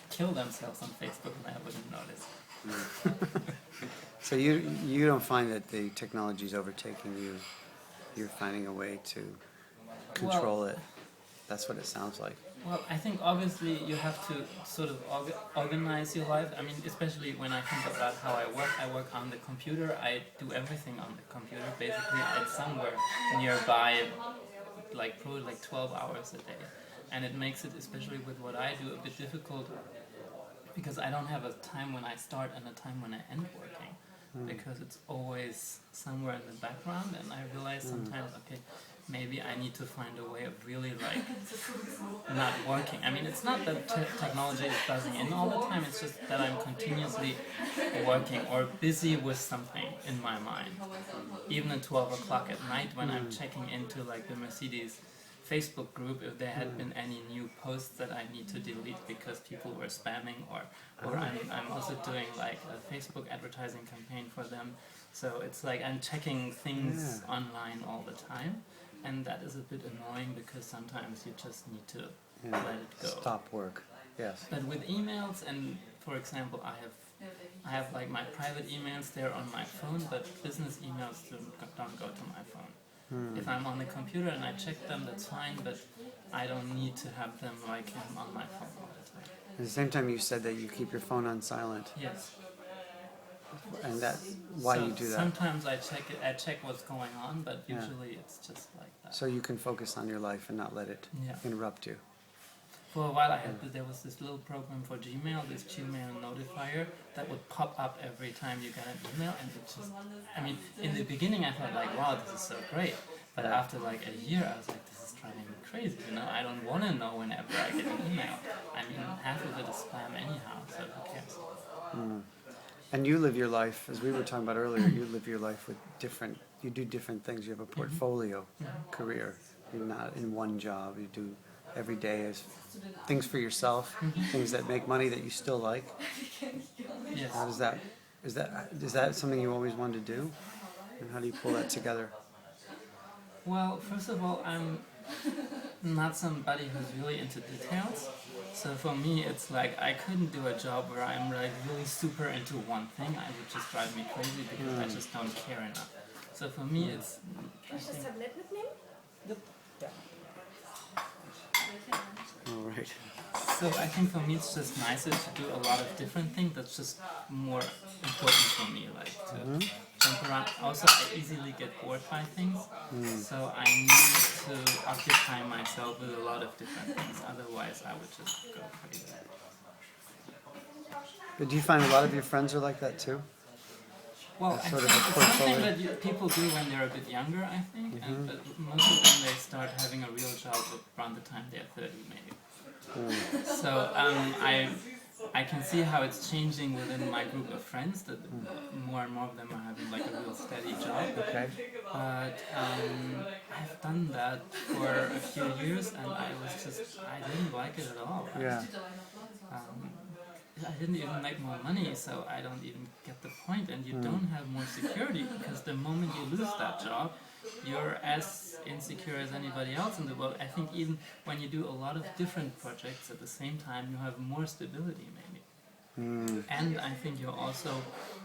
kill themselves on Facebook and I wouldn't notice. So you don't find that the technology is overtaking you. You're finding a way to control it. That's what it sounds like. Well, I think obviously you have to sort of organize your life. I mean, especially when I think about how I work on the computer. I do everything on the computer. Basically, I'm somewhere nearby, like probably like 12 hours a day. And it makes it, especially with what I do, a bit difficult because I don't have a time when I start and a time when I end working. Because it's always somewhere in the background, and I realize sometimes, okay, maybe I need to find a way of really like not working. I mean, it's not that technology is buzzing in all the time, it's just that I'm continuously working or busy with something in my mind. Even at 12 o'clock at night when I'm checking into like the Mercedes Facebook group, if there had been any new posts that I need to delete because people were spamming, or I'm also doing like a Facebook advertising campaign for them. So it's like I'm checking things online all the time, and that is a bit annoying because sometimes you just need to let it go. Stop work. Yes. But with emails, and for example, I have like my private emails there on my phone, but business emails don't go to my phone. If I'm on the computer and I check them, that's fine, but I don't need to have them like on my phone all the time. At the same time, you said that you keep your phone on silent. Yes. And that's why you do that. Sometimes I check what's going on, but usually it's just like that. So you can focus on your life and not let it interrupt you. For a while there was this little program for Gmail, this Gmail notifier that would pop up every time you get an email, and it just, I mean, in the beginning I thought like, wow, this is so great, but after like a year I was like, this is driving me crazy, you know, I don't want to know whenever I get an email. I mean, half of it is spam anyhow, so who cares? And you live your life, as we were talking about earlier, you live your life with you do different things. You have a portfolio career. You're not in one job. You do every day as things for yourself, things that make money that you still like. Yes. How does that, is that something you always wanted to do? And how do you pull that together? Well, first of all, I'm not somebody who's really into details. So for me, it's like I couldn't do a job where I'm like really super into one thing. I would just drive me crazy because I just don't care enough. So for me, it's. Kann ich das Tablett mitnehmen? All right. So I think for me, it's just nicer to do a lot of different things. That's just more important for me, like to jump around. Also, I easily get bored by things, so I need to occupy myself with a lot of different things. Otherwise, I would just go crazy. But do you find a lot of your friends are like that too? Well, That's I sort think of a it's something portfolio. that people do when they're a bit younger, I think, and but most of them they start having a real job around the time they're 30, maybe. So I can see how it's changing within my group of friends. That more and more of them are having like a real steady job. Okay. But I've done that for a few years, and I didn't like it at all. Yeah. I didn't even make more money, so I don't even get the point. And you don't have more security, because the moment you lose that job, you're as insecure as anybody else in the world. I think even when you do a lot of different projects at the same time, you have more stability maybe. And I think you're also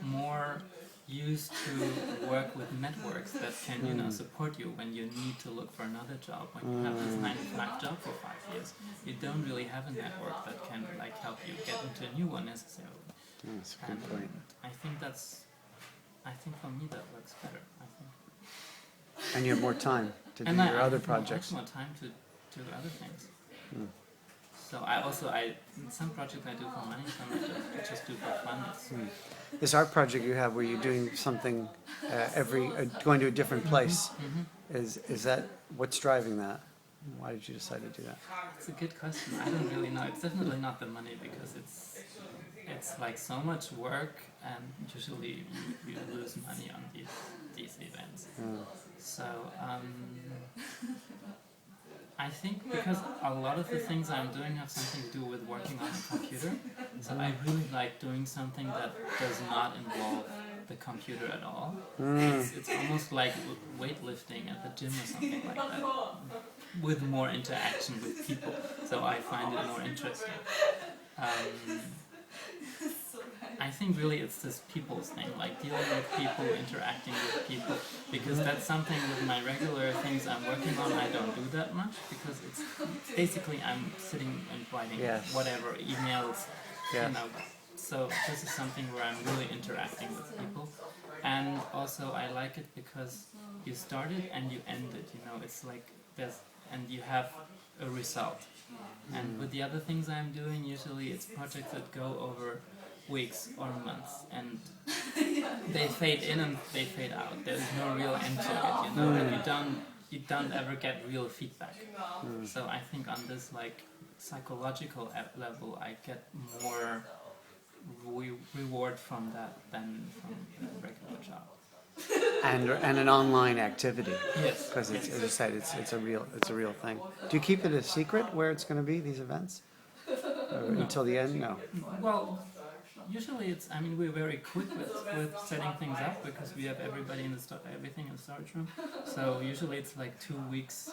more used to work with networks that can, you know, support you when you need to look for another job. When you have this 9-to-5 job for 5 years, you don't really have a network that can like help you get into a new one necessarily. That's a good point. I think for me that works better. I think. And you have more time to do And your I other have projects. more time to do other things. So some projects I do for money, some I just do for fun. This art project you have where you're doing something going to a different place, is that, what's driving that? Why did you decide to do that? It's a good question. I don't really know. It's definitely not the money, because it's like so much work, and usually you lose money on these events. So I think because a lot of the things I'm doing have something to do with working on a computer, so I really like doing something that does not involve the computer at all. It's almost like weightlifting at the gym or something like that, with more interaction with people, so I find it more interesting. Um, I think really it's this people's thing, like dealing with people, interacting with people, because that's something with my regular things I'm working on, I don't do that much, because it's basically I'm sitting and writing Yes. whatever, emails, Yes. you know. So this is something where I'm really interacting with people. And also I like it because you start it and you end it, you know, it's like there's, and you have a result. And with the other things I'm doing, usually it's projects that go over weeks or months, and they fade in and they fade out. There's no real end to it, you know, and you don't ever get real feedback. So I think on this like psychological level, I get more reward from that than from a regular job. And an online activity. Yes. Because it's, as you said, it's a real thing. Do you keep it a secret where it's going to be, these events? Until the end? No. Well, usually it's, I mean, we're very quick with setting things up because we have everybody in the everything in the storage room. So usually it's like 2 weeks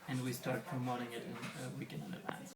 and we start promoting it in a week in advance.